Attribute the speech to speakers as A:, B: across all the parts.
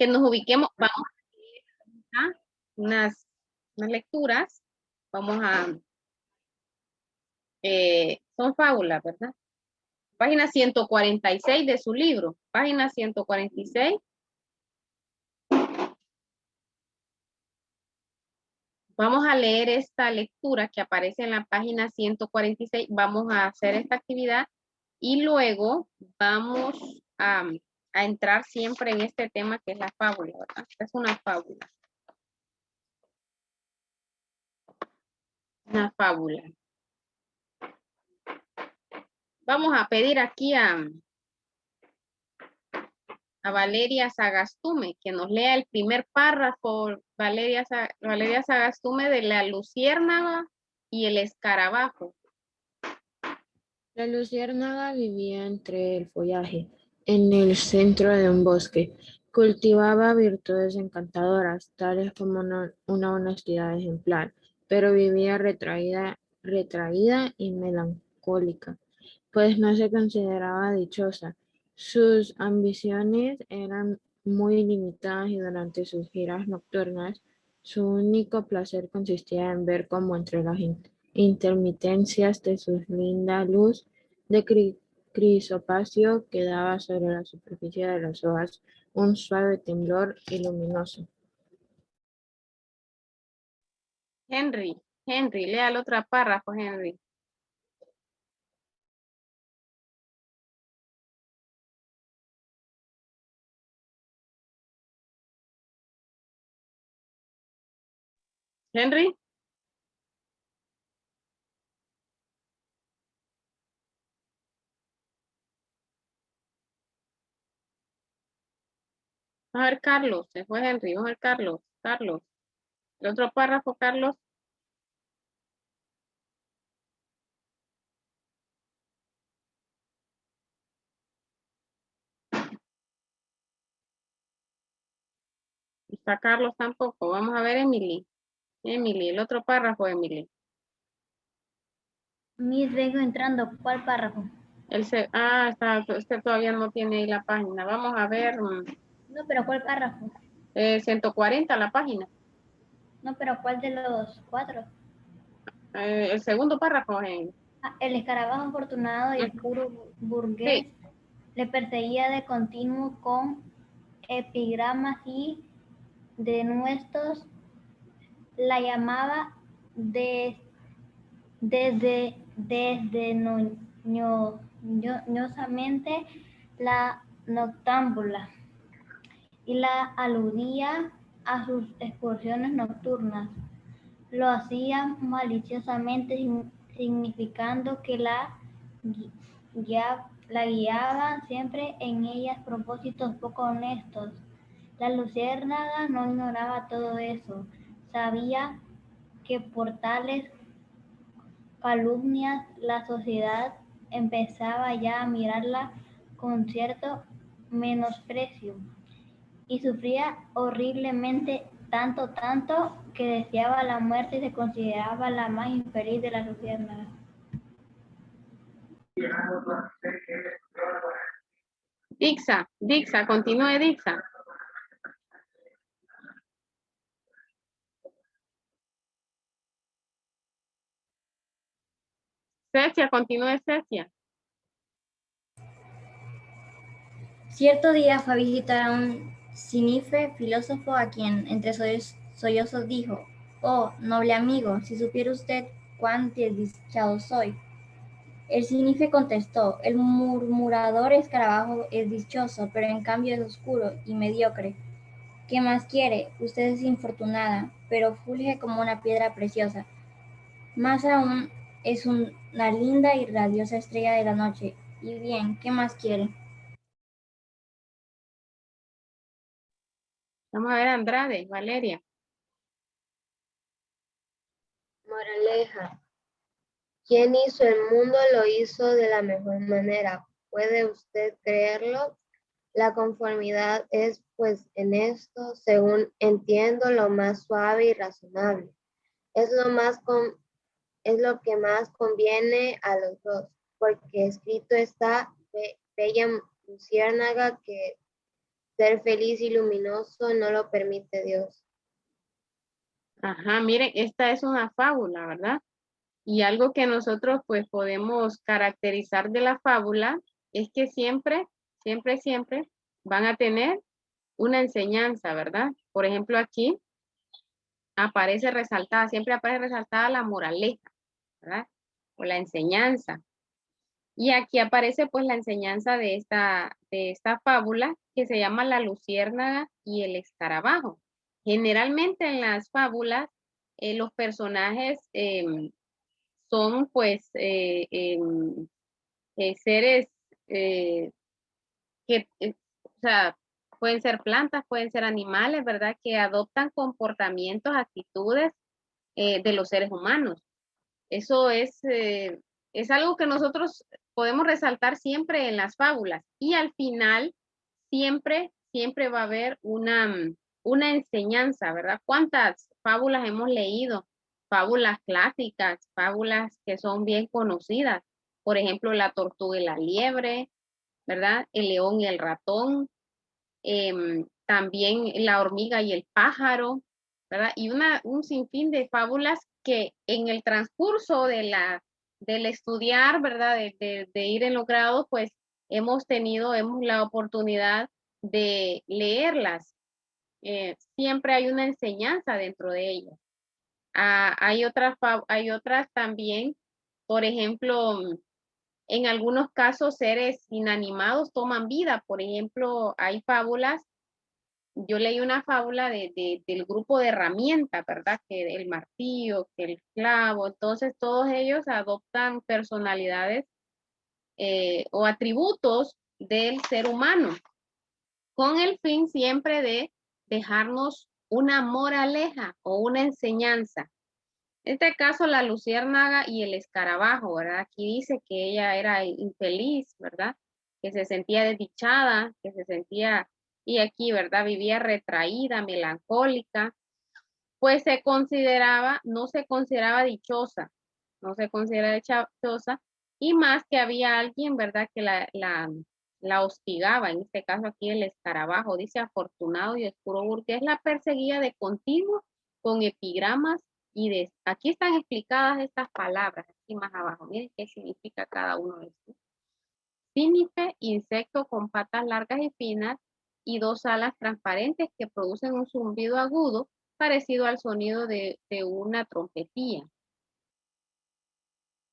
A: que nos ubiquemos, vamos a unas lecturas, vamos a, son fábulas, ¿verdad? Página 146 de su libro, página 146. Vamos a leer esta lectura que aparece en la página 146. Vamos a hacer esta actividad y luego vamos a entrar siempre en este tema que es la fábula, ¿verdad? Es una fábula. Una fábula. Vamos a pedir aquí a Valeria Sagastume que nos lea el primer párrafo. Valeria Sagastume, de la luciérnaga y el escarabajo.
B: La luciérnaga vivía entre el follaje, en el centro de un bosque. Cultivaba virtudes encantadoras, tales como una honestidad ejemplar, pero vivía retraída y melancólica, pues no se consideraba dichosa. Sus ambiciones eran muy limitadas y durante sus giras nocturnas, su único placer consistía en ver cómo entre las intermitencias de su linda luz de crisopacio quedaba sobre la superficie de las hojas un suave temblor y luminoso.
A: Henry, lea el otro párrafo, Henry. Henry. Vamos a ver, Carlos, se fue Henry, vamos a ver, Carlos. El otro párrafo, Carlos. Está Carlos tampoco. Vamos a ver, Emily. El otro párrafo, Emily.
C: Miss, vengo entrando. ¿Cuál párrafo?
A: Usted todavía no tiene ahí la página. Vamos a ver.
C: No, pero ¿cuál párrafo?
A: 140 la página.
C: No, pero ¿cuál de los 4?
A: El segundo párrafo,
C: El escarabajo afortunado y el puro burgués
A: sí.
C: le perseguía de continuo con epigramas y denuestos. La llamaba desdeñosamente la noctámbula y la aludía a sus excursiones nocturnas. Lo hacía maliciosamente, significando que la guiaba siempre en ellas propósitos poco honestos. La luciérnaga no ignoraba todo eso. Sabía que por tales calumnias la sociedad empezaba ya a mirarla con cierto menosprecio y sufría horriblemente, tanto que deseaba la muerte y se consideraba la más infeliz de las luciérnagas.
A: Dixa, continúe, Dixa. Cecia, continúe, Cecia.
D: Cierto día fue a visitar a un cínife filósofo a quien, entre sollozos, dijo: «Oh, noble amigo, si supiera usted cuán desdichado soy». El cínife contestó: «El murmurador escarabajo es dichoso, pero en cambio es oscuro y mediocre. ¿Qué más quiere? Usted es infortunada, pero fulge como una piedra preciosa. Más aún, es una linda y radiosa estrella de la noche. Y bien, ¿qué más quiere?».
A: Vamos a ver, Andrade, Valeria.
E: Moraleja. Quien hizo el mundo lo hizo de la mejor manera. ¿Puede usted creerlo? La conformidad es, pues, en esto, según entiendo, lo más suave y razonable. Es lo que más conviene a los dos, porque escrito está, bella luciérnaga, que ser feliz y luminoso no lo permite Dios.
A: Ajá, miren, esta es una fábula, ¿verdad? Y algo que nosotros pues podemos caracterizar de la fábula es que siempre van a tener una enseñanza, ¿verdad? Por ejemplo, aquí aparece resaltada, siempre aparece resaltada la moraleja, ¿verdad? O la enseñanza. Y aquí aparece pues la enseñanza de esta fábula que se llama La luciérnaga y el escarabajo. Generalmente en las fábulas los personajes son pues seres o sea, pueden ser plantas, pueden ser animales, ¿verdad? Que adoptan comportamientos, actitudes de los seres humanos. Eso es algo que nosotros podemos resaltar siempre en las fábulas. Y al final, siempre va a haber una enseñanza, ¿verdad? ¿Cuántas fábulas hemos leído? Fábulas clásicas, fábulas que son bien conocidas. Por ejemplo, la tortuga y la liebre, ¿verdad? El león y el ratón, también la hormiga y el pájaro, ¿verdad? Y un sinfín de fábulas que en el transcurso del estudiar, ¿verdad? De ir en los grados, pues hemos la oportunidad de leerlas. Siempre hay una enseñanza dentro de ellas. Hay otras también, por ejemplo, en algunos casos seres inanimados toman vida. Por ejemplo, hay fábulas. Yo leí una fábula del grupo de herramientas, ¿verdad? Que el martillo, que el clavo, entonces todos ellos adoptan personalidades o atributos del ser humano, con el fin siempre de dejarnos una moraleja o una enseñanza. En este caso, la luciérnaga y el escarabajo, ¿verdad? Aquí dice que ella era infeliz, ¿verdad? Que se sentía desdichada, que se sentía, y aquí, ¿verdad? Vivía retraída, melancólica, pues no se consideraba dichosa, no se considera dichosa, y más que había alguien, ¿verdad? Que la hostigaba, en este caso aquí el escarabajo, dice afortunado y oscuro burgués, la perseguía de continuo con epigramas aquí están explicadas estas palabras, aquí más abajo, miren qué significa cada uno de estos. Sínife, insecto con patas largas y finas y dos alas transparentes que producen un zumbido agudo parecido al sonido de una trompetilla.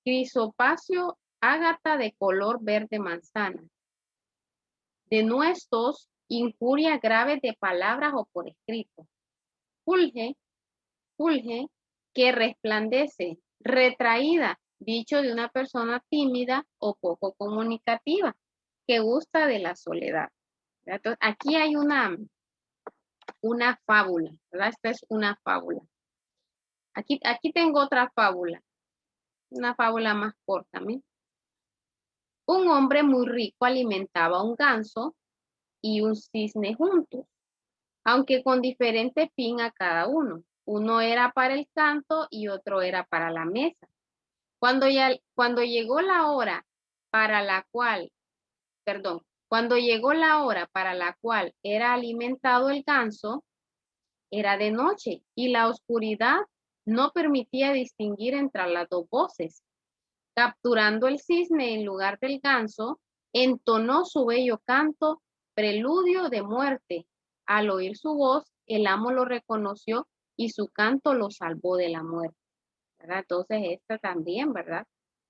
A: Crisopáceo, ágata de color verde manzana. Denuestos, injuria grave de palabras o por escrito. Fulge, que resplandece, retraída, dicho de una persona tímida o poco comunicativa, que gusta de la soledad. Entonces, aquí hay una fábula, ¿verdad? Esta es una fábula. Aquí tengo otra fábula, una fábula más corta. ¿sí? Un hombre muy rico alimentaba un ganso y un cisne juntos, aunque con diferente fin a cada uno. Uno era para el canto y otro era para la mesa. Cuando llegó la hora para la cual, cuando llegó la hora para la cual era alimentado el ganso, era de noche y la oscuridad no permitía distinguir entre las dos voces. Capturando el cisne en lugar del ganso, entonó su bello canto, preludio de muerte. Al oír su voz, el amo lo reconoció y su canto lo salvó de la muerte. ¿Verdad? Entonces, esta también, ¿verdad?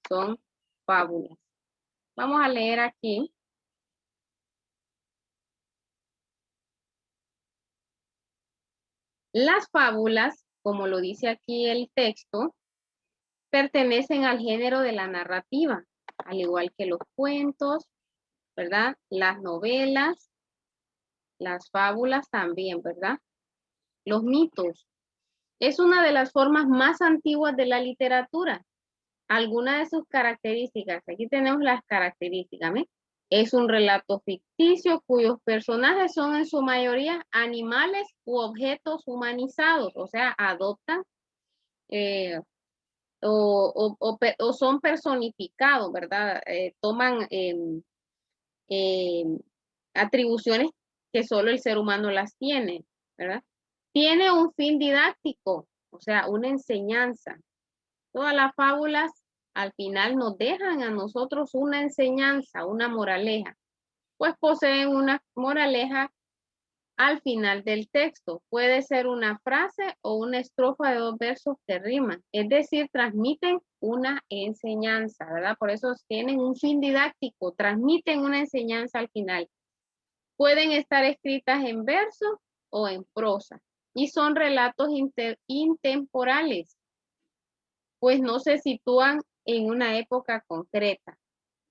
A: Son fábulas. Vamos a leer aquí. Las fábulas, como lo dice aquí el texto, pertenecen al género de la narrativa, al igual que los cuentos, ¿verdad? Las novelas, las fábulas también, ¿verdad? Los mitos. Es una de las formas más antiguas de la literatura. Algunas de sus características, aquí tenemos las características, ¿ves? Es un relato ficticio cuyos personajes son en su mayoría animales u objetos humanizados, o sea, adoptan o son personificados, ¿verdad? Toman atribuciones que solo el ser humano las tiene, ¿verdad? Tiene un fin didáctico, o sea, una enseñanza. Todas las fábulas al final nos dejan a nosotros una enseñanza, una moraleja. Pues poseen una moraleja al final del texto. Puede ser una frase o una estrofa de 2 versos que riman. Es decir, transmiten una enseñanza, ¿verdad? Por eso tienen un fin didáctico, transmiten una enseñanza al final. Pueden estar escritas en verso o en prosa. Y son relatos intemporales, pues no se sitúan en una época concreta,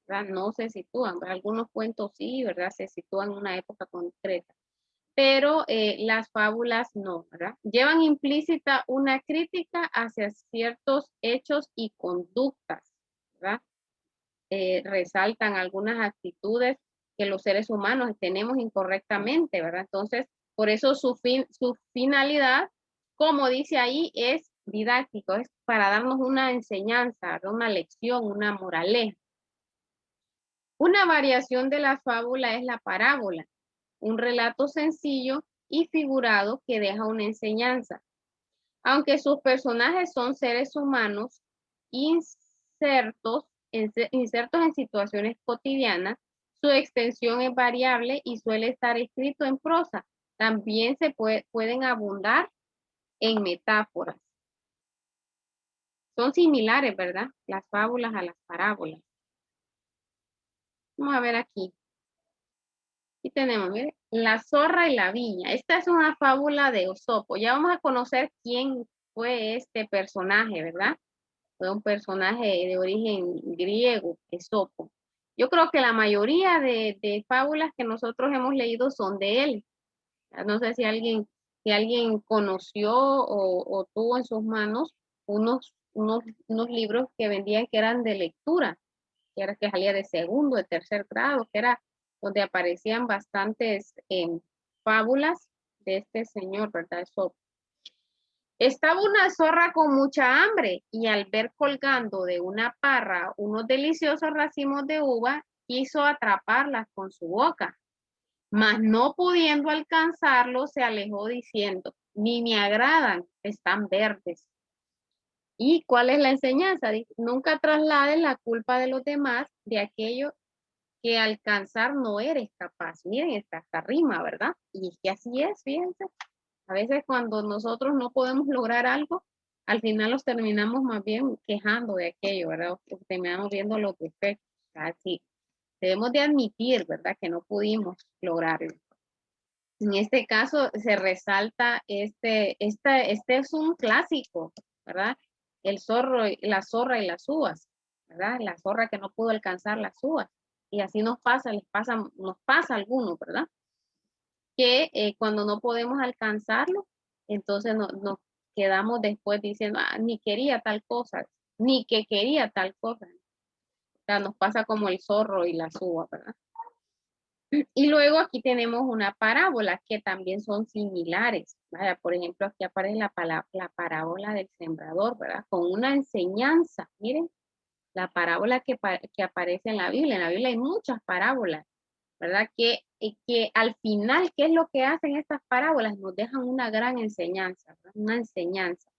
A: ¿verdad? No se sitúan. Algunos cuentos sí, ¿verdad? Se sitúan en una época concreta. Pero las fábulas no, ¿verdad? Llevan implícita una crítica hacia ciertos hechos y conductas, ¿verdad? Resaltan algunas actitudes que los seres humanos tenemos incorrectamente, ¿verdad? Entonces, por eso su finalidad, como dice ahí, es didáctico, es para darnos una enseñanza, ¿verdad? Una lección, una moraleja. Una variación de la fábula es la parábola, un relato sencillo y figurado que deja una enseñanza. Aunque sus personajes son seres humanos insertos en situaciones cotidianas, su extensión es variable y suele estar escrito en prosa. También se pueden abundar en metáforas. Son similares, ¿verdad? Las fábulas a las parábolas. Vamos a ver aquí. Aquí tenemos, mire, la zorra y la viña. Esta es una fábula de Esopo. Ya vamos a conocer quién fue este personaje, ¿verdad? Fue un personaje de origen griego, Esopo. Yo creo que la mayoría de fábulas que nosotros hemos leído son de él. No sé si alguien conoció o tuvo en sus manos unos libros que vendían que eran de lectura, que salía de segundo, de tercer grado, que era donde aparecían bastantes fábulas de este señor, ¿verdad? Esopo. Estaba una zorra con mucha hambre y al ver colgando de una parra unos deliciosos racimos de uva, quiso atraparlas con su boca, mas no pudiendo alcanzarlo, se alejó diciendo, ni me agradan, están verdes. ¿Y cuál es la enseñanza? Dice, nunca traslades la culpa de los demás de aquello que alcanzar no eres capaz. Miren, esta rima, ¿verdad? Y es que así es, fíjense. A veces cuando nosotros no podemos lograr algo, al final los terminamos más bien quejando de aquello, ¿verdad? O terminamos viendo los defectos. Así, debemos de admitir, ¿verdad? Que no pudimos lograrlo. En este caso se resalta este es un clásico, ¿verdad? El zorro, la zorra y las uvas, ¿verdad? La zorra que no pudo alcanzar las uvas. Y así nos pasa a algunos, ¿verdad? Que cuando no podemos alcanzarlo, entonces nos quedamos después diciendo, ni quería tal cosa, ni que quería tal cosa. O sea, nos pasa como el zorro y la uvas, ¿verdad? Y luego aquí tenemos una parábola que también son similares. Vaya, por ejemplo, aquí aparece la parábola del sembrador, ¿verdad? Con una enseñanza. Miren, la parábola que aparece en la Biblia. En la Biblia hay muchas parábolas, ¿verdad? Que al final, ¿qué es lo que hacen estas parábolas? Nos dejan una gran enseñanza, ¿verdad? Una enseñanza.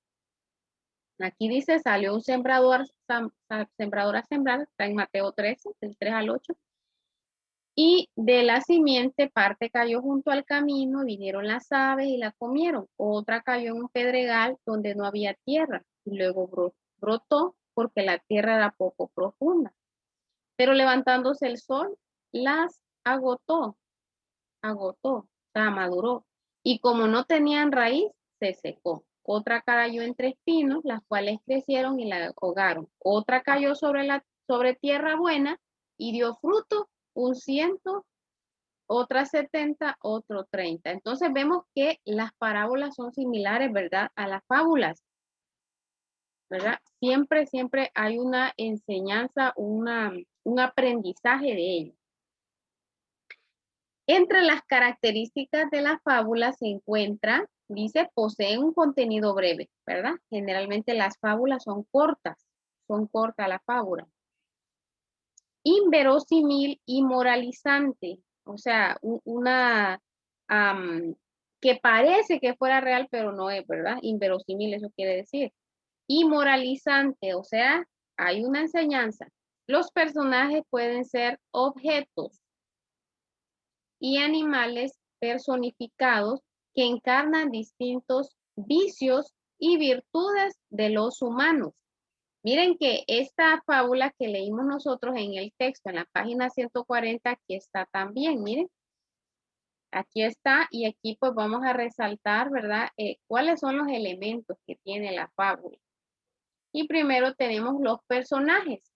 A: Aquí dice, salió un sembrador a sembrar, está en Mateo 13, del 3 al 8. Y de la simiente parte cayó junto al camino, vinieron las aves y la comieron. Otra cayó en un pedregal donde no había tierra y luego brotó porque la tierra era poco profunda. Pero levantándose el sol, las agotó, o sea, maduró. Y como no tenían raíz, se secó. Otra cayó entre espinos, las cuales crecieron y la ahogaron. Otra cayó sobre tierra buena y dio fruto, un 100, otra 70, otro 30. Entonces vemos que las parábolas son similares, ¿verdad? A las fábulas, ¿verdad? Siempre hay una enseñanza, un aprendizaje de ello. Entre las características de la fábula se encuentra, dice, poseen un contenido breve, ¿verdad? Generalmente las fábulas son corta la fábula. Inverosímil y moralizante, o sea, una que parece que fuera real, pero no es, ¿verdad? Inverosímil, eso quiere decir. Y moralizante, o sea, hay una enseñanza. Los personajes pueden ser objetos y animales personificados que encarnan distintos vicios y virtudes de los humanos. Miren que esta fábula que leímos nosotros en el texto, en la página 140, aquí está también, miren. Aquí está, y aquí pues vamos a resaltar, ¿verdad? ¿Cuáles son los elementos que tiene la fábula? Y primero tenemos los personajes.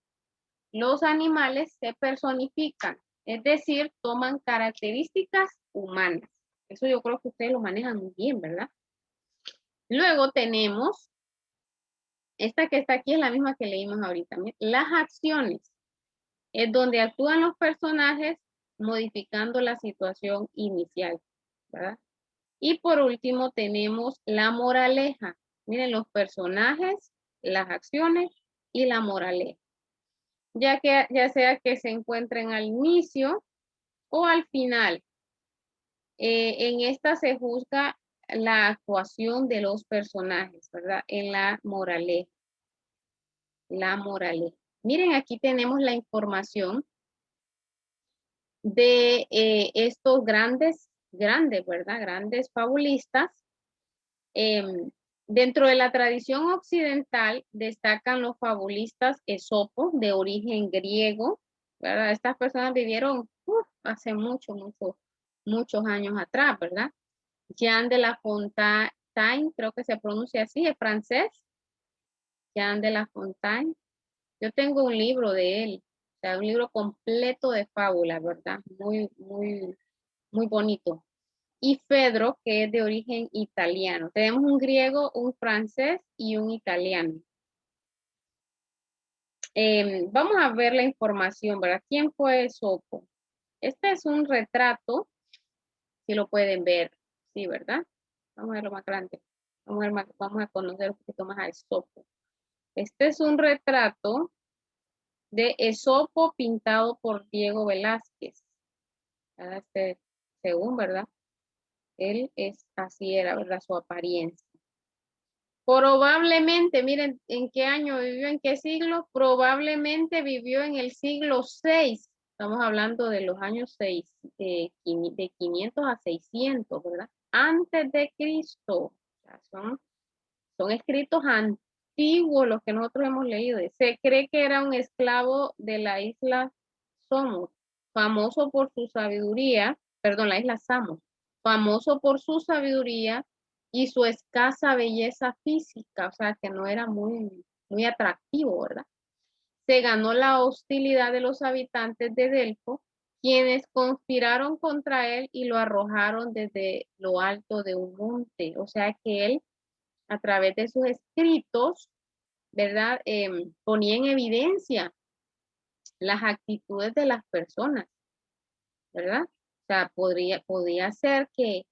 A: Los animales se personifican, es decir, toman características humanas. Eso yo creo que ustedes lo manejan muy bien, ¿verdad? Luego tenemos, esta que está aquí es la misma que leímos ahorita. Las acciones, es donde actúan los personajes modificando la situación inicial, ¿verdad? Y por último tenemos la moraleja. Miren, los personajes, las acciones y la moraleja. Ya sea que se encuentren al inicio o al final. En esta se juzga la actuación de los personajes, ¿verdad? En la moraleja. La moraleja. Miren, aquí tenemos la información de estos grandes, ¿verdad? Grandes fabulistas. Dentro de la tradición occidental destacan los fabulistas Esopo, de origen griego, ¿verdad? Estas personas vivieron hace muchos años atrás, ¿verdad? Jean de La Fontaine, creo que se pronuncia así, es francés. Jean de La Fontaine. Yo tengo un libro de él, o sea, un libro completo de fábulas, ¿verdad? Muy bonito. Y Fedro, que es de origen italiano. Tenemos un griego, un francés y un italiano. Vamos a ver la información, ¿verdad? ¿Quién fue Esopo? Este es un retrato, si lo pueden ver, sí, ¿verdad? Vamos a verlo más grande. Vamos a conocer un poquito más a Esopo. Este es un retrato de Esopo pintado por Diego Velázquez. Según, ¿verdad? Él es así era, ¿verdad? Su apariencia. Probablemente, miren, ¿en qué año vivió? ¿En qué siglo? Probablemente vivió en el siglo VI. Estamos hablando de los años 6, de 500 a 600, ¿verdad? Antes de Cristo. O sea, son escritos antiguos los que nosotros hemos leído. Se cree que era un esclavo de la isla Samos, famoso por su sabiduría, perdón, la isla Samos, famoso por su sabiduría y su escasa belleza física, o sea, que no era muy atractivo, ¿verdad? Se ganó la hostilidad de los habitantes de Delfo, quienes conspiraron contra él y lo arrojaron desde lo alto de un monte. O sea que él, a través de sus escritos, ¿verdad? Ponía en evidencia las actitudes de las personas, ¿verdad? O sea, podía ser que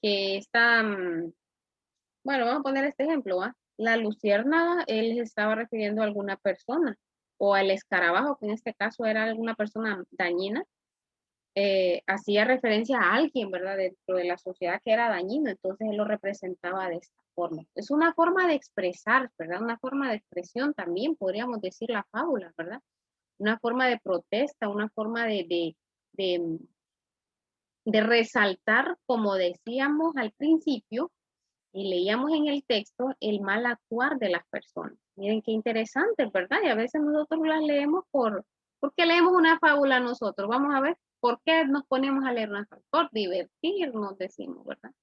A: esta, bueno, vamos a poner este ejemplo, ¿va? La luciérnaga, él estaba refiriendo a alguna persona, o al escarabajo, que en este caso era alguna persona dañina, hacía referencia a alguien, ¿verdad? Dentro de la sociedad que era dañino, entonces él lo representaba de esta forma. Es una forma de expresar, ¿verdad? Una forma de expresión también, podríamos decir la fábula, ¿verdad? Una forma de protesta, una forma de resaltar, como decíamos al principio, y leíamos en el texto, el mal actuar de las personas. Miren qué interesante, ¿verdad? Y a veces nosotros las leemos ¿por qué leemos una fábula nosotros? Vamos a ver, ¿por qué nos ponemos a leer una fábula? Por divertirnos, decimos, ¿verdad?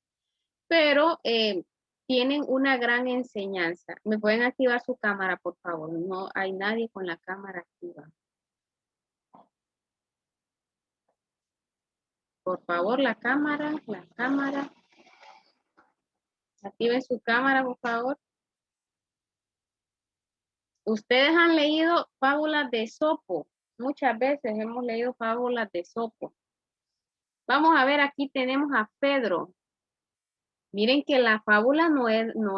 A: Pero tienen una gran enseñanza. ¿Me pueden activar su cámara, por favor? No hay nadie con la cámara activa. Por favor, la cámara. Activen su cámara, por favor. Ustedes han leído fábulas de Esopo. Muchas veces hemos leído fábulas de Esopo. Vamos a ver, aquí tenemos a Fedro. Miren que la fábula no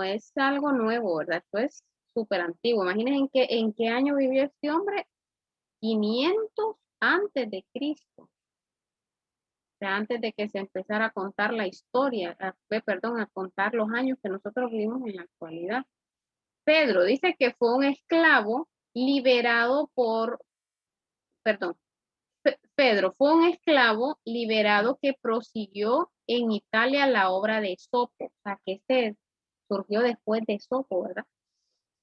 A: es algo nuevo, ¿verdad? Esto es súper antiguo. Imaginen en qué año vivió este hombre. 500 antes de Cristo. O sea, antes de que se empezara a contar la historia, a contar los años que nosotros vivimos en la actualidad. Pedro dice que fue un esclavo liberado Pedro fue un esclavo liberado que prosiguió en Italia la obra de Esopo, o sea, que este surgió después de Esopo, ¿verdad?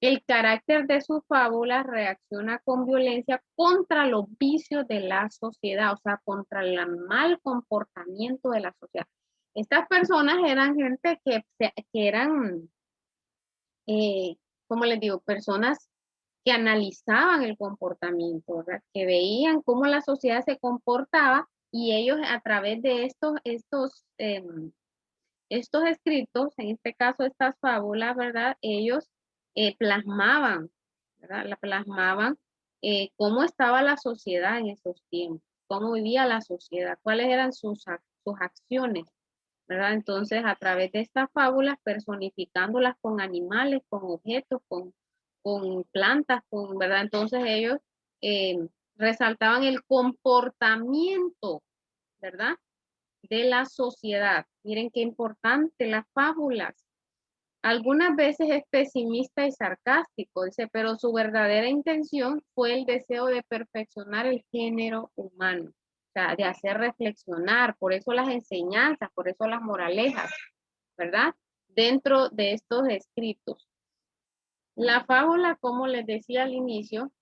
A: El carácter de sus fábulas reacciona con violencia contra los vicios de la sociedad, o sea, contra el mal comportamiento de la sociedad. Estas personas eran gente que eran, como les digo, personas que analizaban el comportamiento, ¿verdad? Que veían cómo la sociedad se comportaba y ellos a través de estos escritos, en este caso estas fábulas, ¿verdad? Ellos plasmaban, ¿verdad? Plasmaban cómo estaba la sociedad en esos tiempos, cómo vivía la sociedad, cuáles eran sus acciones, ¿verdad? Entonces, a través de estas fábulas, personificándolas con animales, con objetos, con plantas, ¿verdad? Entonces ellos eh, resaltaban el comportamiento, ¿verdad? De la sociedad. Miren qué importante las fábulas. Algunas veces es pesimista y sarcástico, dice, pero su verdadera intención fue el deseo de perfeccionar el género humano, o sea, de hacer reflexionar, por eso las enseñanzas, por eso las moralejas, ¿verdad? Dentro de estos escritos. La fábula, como les decía al inicio,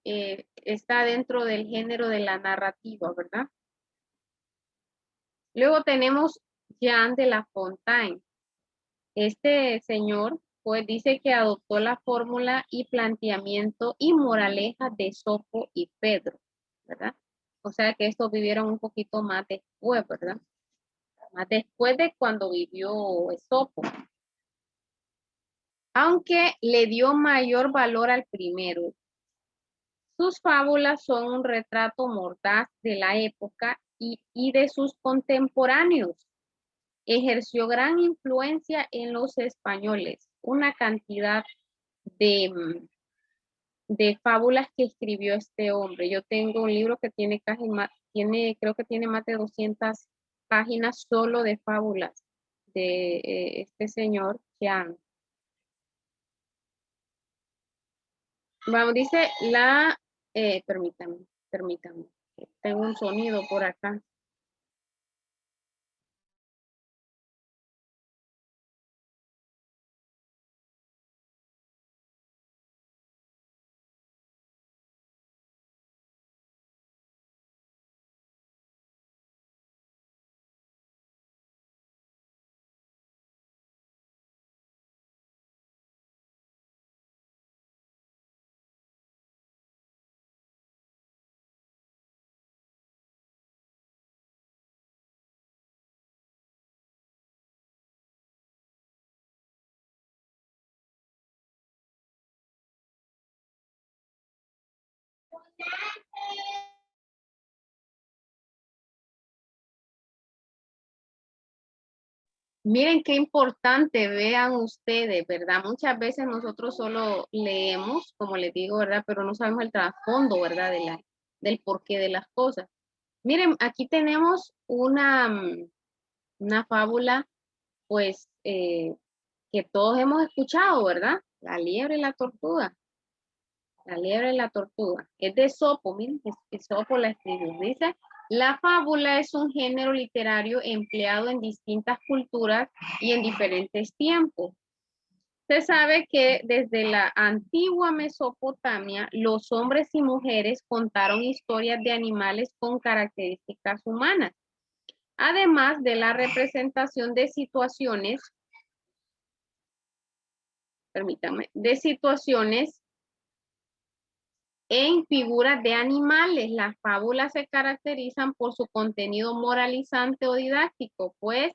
A: está dentro del género de la narrativa, ¿verdad? Luego tenemos Jean de La Fontaine. Este señor, pues dice que adoptó la fórmula y planteamiento y moraleja de Esopo y Pedro, ¿verdad? O sea que estos vivieron un poquito más después, ¿verdad? Más después de cuando vivió Esopo. Aunque le dio mayor valor al primero. Sus fábulas son un retrato mordaz de la época y de sus contemporáneos. Ejerció gran influencia en los españoles. Una cantidad de fábulas que escribió este hombre. Yo tengo un libro que tiene creo que tiene más de 200 páginas solo de fábulas de este señor Jean. Vamos, dice permítame, tengo un sonido por acá. Miren qué importante, vean ustedes, ¿verdad? Muchas veces nosotros solo leemos, como les digo, ¿verdad? Pero no sabemos el trasfondo, ¿verdad? Del porqué de las cosas. Miren, aquí tenemos una fábula, pues, que todos hemos escuchado, ¿verdad? La liebre y la tortuga. La liebre y la tortuga. Es de Esopo, miren, Esopo la escribió. Dice, la fábula es un género literario empleado en distintas culturas y en diferentes tiempos. Se sabe que desde la antigua Mesopotamia, los hombres y mujeres contaron historias de animales con características humanas, además de la representación de situaciones, permítanme, de situaciones en figuras de animales. Las fábulas se caracterizan por su contenido moralizante o didáctico, pues,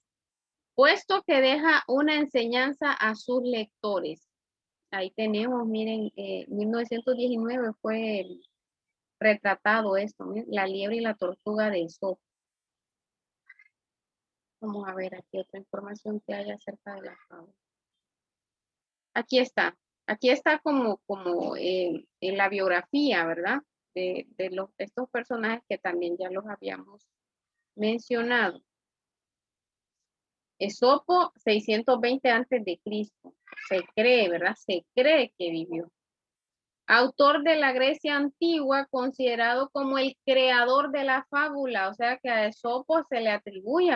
A: puesto que deja una enseñanza a sus lectores. Ahí tenemos, miren, 1919 fue retratado esto, miren, la liebre y la tortuga de Esopo. Vamos a ver aquí otra información que hay acerca de la fábula. Aquí está como en la biografía, ¿verdad? De estos personajes que también ya los habíamos mencionado. Esopo, 620 antes de Cristo. Se cree, ¿verdad? Se cree que vivió. Autor de la Grecia antigua, considerado como el creador de la fábula, o sea que a Esopo se le atribuye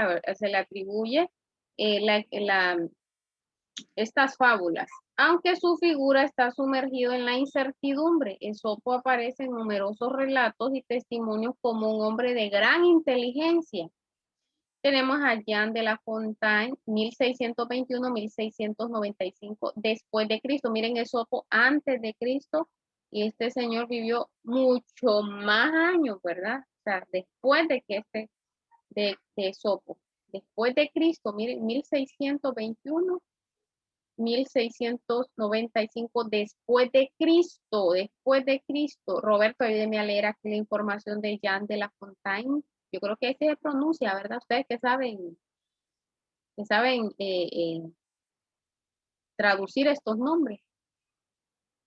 A: estas fábulas, aunque su figura está sumergido en la incertidumbre. Esopo aparece en numerosos relatos y testimonios como un hombre de gran inteligencia. Tenemos a Jean de La Fontaine, 1621-1695 después de Cristo. Miren, Esopo antes de Cristo, y este señor vivió mucho más años, ¿verdad? O sea, después de que de Esopo, después de Cristo, miren, 1621-1695 después de Cristo, Roberto, ayúdeme a leer aquí la información de Jean de La Fontaine. Yo creo que se pronuncia, ¿verdad? Ustedes que saben traducir estos nombres.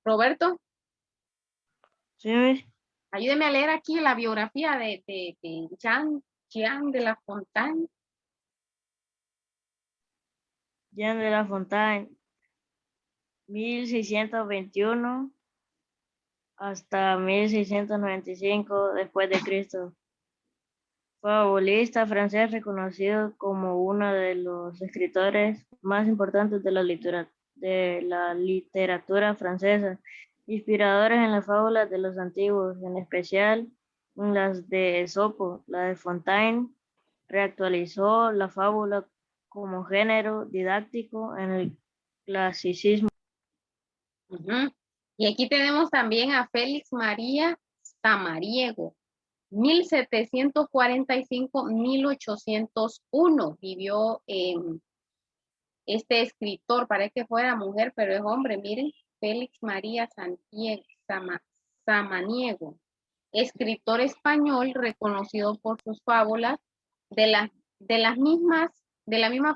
A: Roberto,
F: Sí,
A: ayúdeme a leer aquí la biografía de Jean de La Fontaine.
F: Jean de La Fontaine, 1621 hasta 1695 después de Cristo. Fabulista francés reconocido como uno de los escritores más importantes de la literatura francesa, inspiradores en las fábulas de los antiguos, en especial en las de Esopo. La de Fontaine reactualizó la fábula como género didáctico en el clasicismo.
A: Y aquí tenemos también a Félix María Samaniego, 1745-1801. Vivió este escritor, parece que fuera mujer, pero es hombre, miren, Félix María Samaniego, escritor español reconocido por sus fábulas de la misma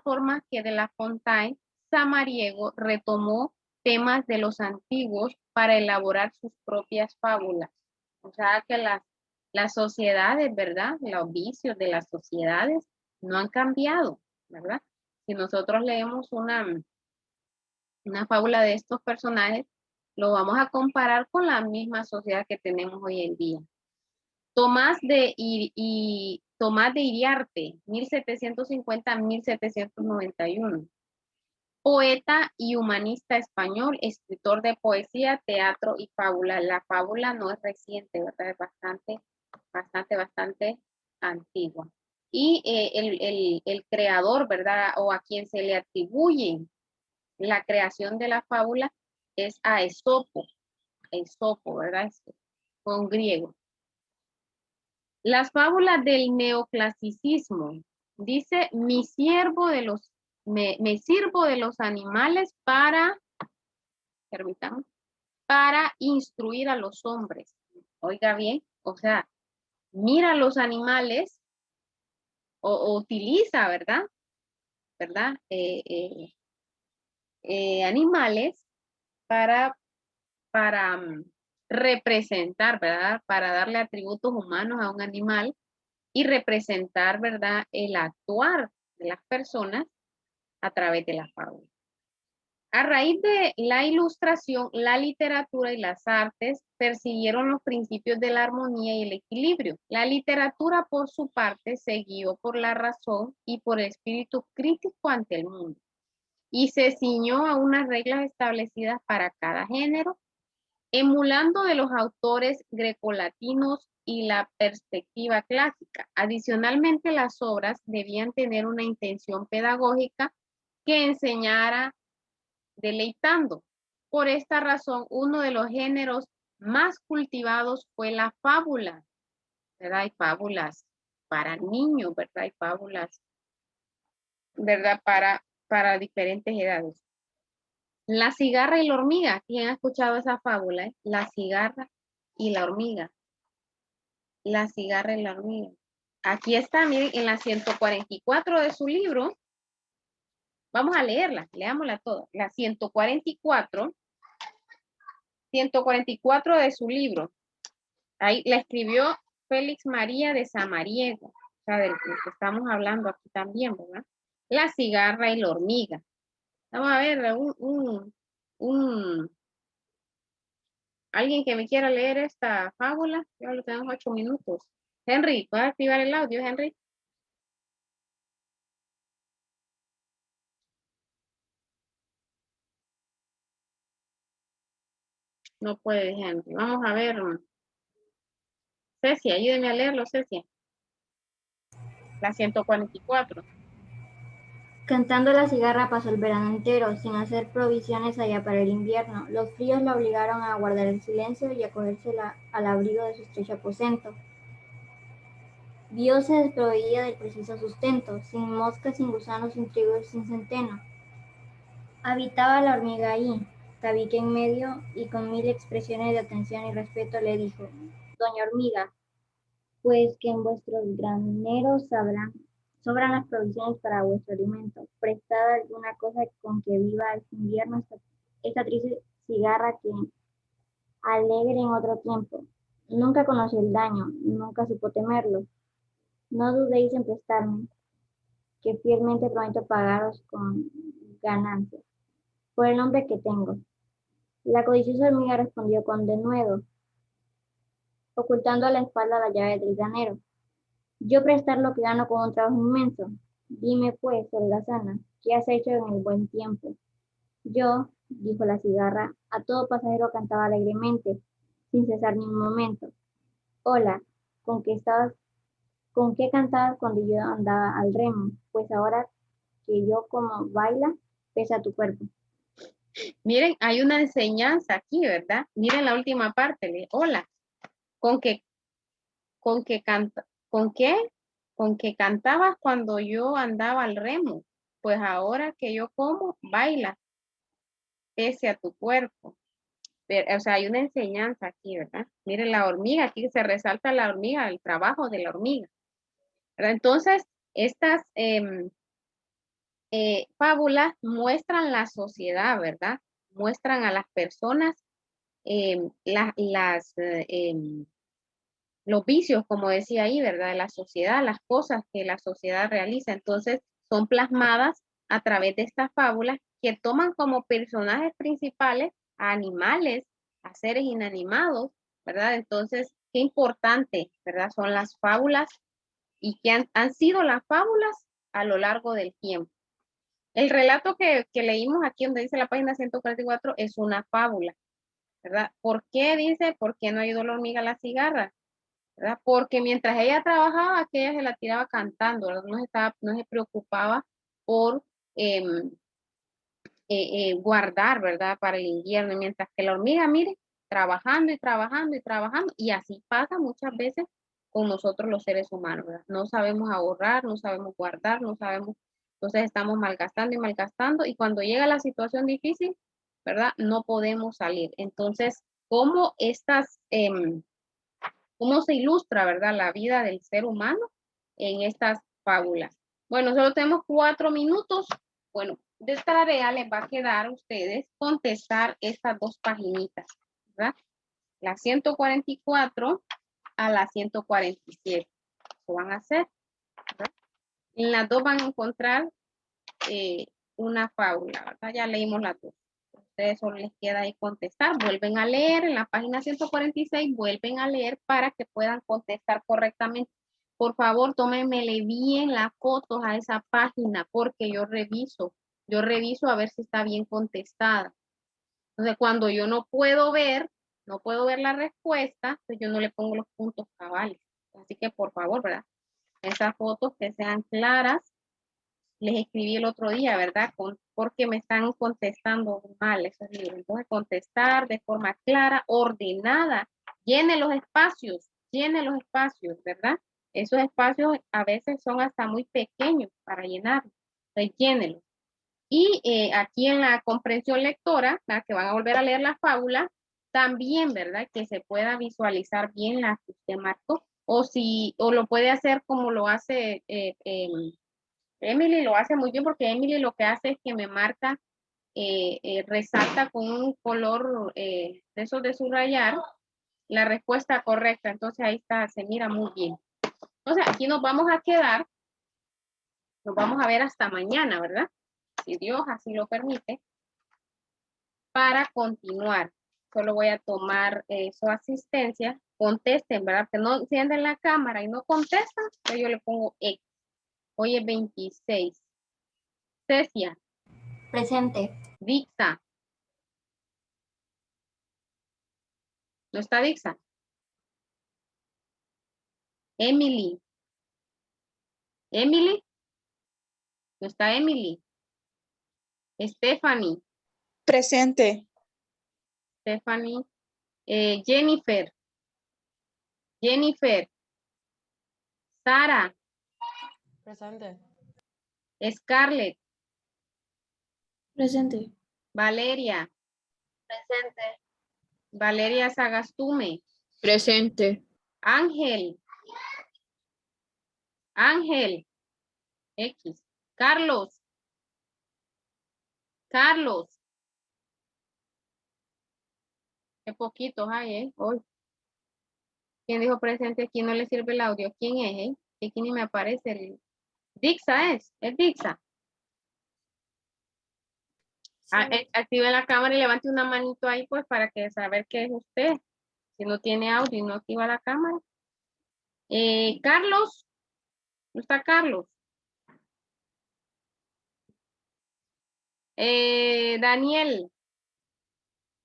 A: forma que de La Fontaine. Samaniego retomó temas de los antiguos para elaborar sus propias fábulas. O sea que las sociedades, ¿verdad? Los vicios de las sociedades no han cambiado, ¿verdad? Si nosotros leemos una fábula de estos personajes, lo vamos a comparar con la misma sociedad que tenemos hoy en día. Tomás de Iriarte, 1750-1791. Poeta y humanista español, escritor de poesía, teatro y fábula. La fábula no es reciente, ¿verdad? Es bastante antigua. Y el creador, ¿verdad? O a quien se le atribuye la creación de la fábula es a Esopo. Esopo, ¿verdad? Con griego. Las fábulas del neoclasicismo. Dice, me sirvo de los animales para instruir a los hombres. Oiga bien, o sea, mira los animales o utiliza, ¿verdad? Animales para representar, ¿verdad? Para darle atributos humanos a un animal y representar, ¿verdad? El actuar de las personas a través de la fábula. A raíz de la ilustración, la literatura y las artes persiguieron los principios de la armonía y el equilibrio. La literatura, por su parte, se guió por la razón y por el espíritu crítico ante el mundo, y se ciñó a unas reglas establecidas para cada género, emulando de los autores grecolatinos y la perspectiva clásica. Adicionalmente, las obras debían tener una intención pedagógica que enseñara deleitando. Por esta razón, uno de los géneros más cultivados fue la fábula, ¿verdad? Hay fábulas para niños, ¿verdad? Hay fábulas, ¿verdad? Para diferentes edades. La cigarra y la hormiga. ¿Quién ha escuchado esa fábula? La cigarra y la hormiga. La cigarra y la hormiga. Aquí está, miren, en la 144 de su libro. Vamos a leerla, leámosla toda. La 144 de su libro. Ahí la escribió Félix María de Samaniego. O sea, del que estamos hablando aquí también, ¿verdad? La cigarra y la hormiga. Vamos a ver, alguien que me quiera leer esta fábula. Ya lo tenemos 8 minutos. Henry, ¿puedes activar el audio, Henry? No puede, Henry. Vamos a ver. Cecia, ayúdeme a leerlo, Cecia. La 144.
D: Cantando la cigarra pasó el verano entero, sin hacer provisiones allá para el invierno. Los fríos la obligaron a guardar el silencio y a cogerse al abrigo de su estrecho aposento. Vióse desproveída del preciso sustento, sin moscas, sin gusanos, sin trigo y sin centeno. Habitaba la hormiga ahí, tabique en medio, y con 1000 expresiones de atención y respeto le dijo: Doña Hormiga, pues que en vuestros graneros sobran las provisiones para vuestro alimento. Prestad alguna cosa con que viva este invierno esta triste cigarra que alegre en otro tiempo. Nunca conoció el daño, nunca supo temerlo. No dudéis en prestarme, que fielmente prometo pagaros con ganancias, por el nombre que tengo. La codiciosa hormiga respondió con denuedo, ocultando a la espalda la llave del granero. Yo prestar lo que gano con un trabajo inmenso. Dime pues, holgazana, ¿qué has hecho en el buen tiempo? Yo, dijo la cigarra, a todo pasajero cantaba alegremente, sin cesar ni un momento. Hola, ¿con qué cantabas cuando yo andaba al remo? Pues ahora que yo como baila, pesa tu cuerpo.
A: Miren, hay una enseñanza aquí, ¿verdad? Miren la última parte. Hola, ¿con qué cantabas cuando yo andaba al remo? Pues ahora que yo como, baila, pese a tu cuerpo. O sea, hay una enseñanza aquí, ¿verdad? Miren la hormiga, aquí se resalta la hormiga, el trabajo de la hormiga, ¿verdad? Entonces, estas fábulas muestran la sociedad, ¿verdad? Muestran a las personas los vicios, como decía ahí, ¿verdad? De la sociedad, las cosas que la sociedad realiza. Entonces, son plasmadas a través de estas fábulas que toman como personajes principales a animales, a seres inanimados, ¿verdad? Entonces, qué importante, ¿verdad? Son las fábulas y que han sido las fábulas a lo largo del tiempo. El relato que leímos aquí donde dice la página 144 es una fábula, ¿verdad? ¿Por qué dice? ¿Por qué no ayudó la hormiga a la cigarra? ¿Verdad? Porque mientras ella trabajaba, aquella se la tiraba cantando, ¿verdad? No se preocupaba por guardar, ¿verdad? Para el invierno, mientras que la hormiga, mire, trabajando y trabajando y trabajando, y así pasa muchas veces con nosotros los seres humanos, ¿verdad? No sabemos ahorrar, no sabemos guardar, no sabemos, entonces estamos malgastando y malgastando, y cuando llega la situación difícil, ¿verdad? No podemos salir. Entonces, ¿cómo cómo se ilustra, ¿verdad? La vida del ser humano en estas fábulas? Bueno, solo tenemos 4 minutos. Bueno, de tarea les va a quedar a ustedes contestar estas dos paginitas, ¿verdad? La 144 a la 147. Lo van a hacer, ¿verdad? En las dos van a encontrar una fábula, ¿verdad? Ya leímos las dos. Ustedes solo les queda ahí contestar. Vuelven a leer en la página 146, vuelven a leer para que puedan contestar correctamente. Por favor, tómenmele bien las fotos a esa página porque yo reviso a ver si está bien contestada. Entonces, cuando yo no puedo ver la respuesta, pues yo no le pongo los puntos cabales. Así que, por favor, ¿verdad? Esas fotos que sean claras. Les escribí el otro día, ¿verdad? Porque me están contestando mal esos libros. Entonces, contestar de forma clara, ordenada, llene los espacios, ¿verdad? Esos espacios a veces son hasta muy pequeños para llenar. Entonces, llénelos. Y aquí en la comprensión lectora, ¿verdad? Que van a volver a leer la fábula, también, ¿verdad? Que se pueda visualizar bien la que usted marcó. O lo puede hacer como lo hace Emily, lo hace muy bien porque Emily lo que hace es que me marca, resalta con un color de esos de subrayar la respuesta correcta. Entonces ahí está, se mira muy bien. Entonces, aquí nos vamos a quedar. Nos vamos a ver hasta mañana, ¿verdad? Si Dios así lo permite. Para continuar. Solo voy a tomar su asistencia. Contesten, ¿verdad? Que no encienden la cámara y no contestan, pues yo le pongo X. Hoy es 26. Cecia.
D: Presente.
A: Dixa. ¿No está Dixa? Emily. Emily. ¿No está Emily? Stephanie.
G: Presente.
A: Stephanie. Jennifer. Jennifer. Sara.
G: Presente.
A: Scarlett.
B: Presente.
A: Valeria.
E: Presente.
A: Valeria Sagastume.
B: Presente.
A: Ángel. Ángel. X. Carlos. Carlos. Qué poquitos hay, hoy. ¿Quién dijo presente? Aquí no le sirve el audio. ¿Quién es, Aquí ni me aparece el... Dixa es Dixa.
G: Sí.
A: Active la cámara y levante una manito ahí, pues, para que saber que es usted. Si no tiene audio y no activa la cámara. Carlos. ¿No está Carlos? Daniel.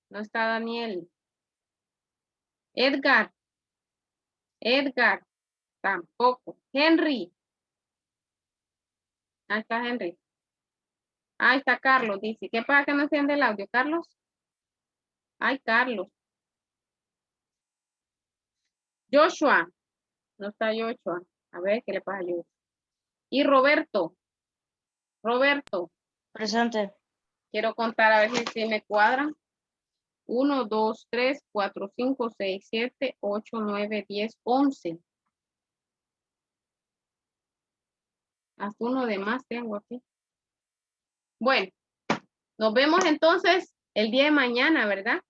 A: No está Daniel. Edgar. Edgar. Tampoco. Henry. Ahí está Henry. Ahí está Carlos, dice. ¿Qué pasa que no enciende el audio, Carlos? Ay, Carlos. Joshua. No está Joshua. A ver, ¿qué le pasa a Joshua? Y Roberto. Roberto.
F: Presente.
A: Quiero contar a ver si me cuadran. 1, 2, 3, 4, 5, 6, 7, 8, 9, 10, 11. Hasta uno de más tengo aquí. Bueno, nos vemos entonces el día de mañana, ¿verdad?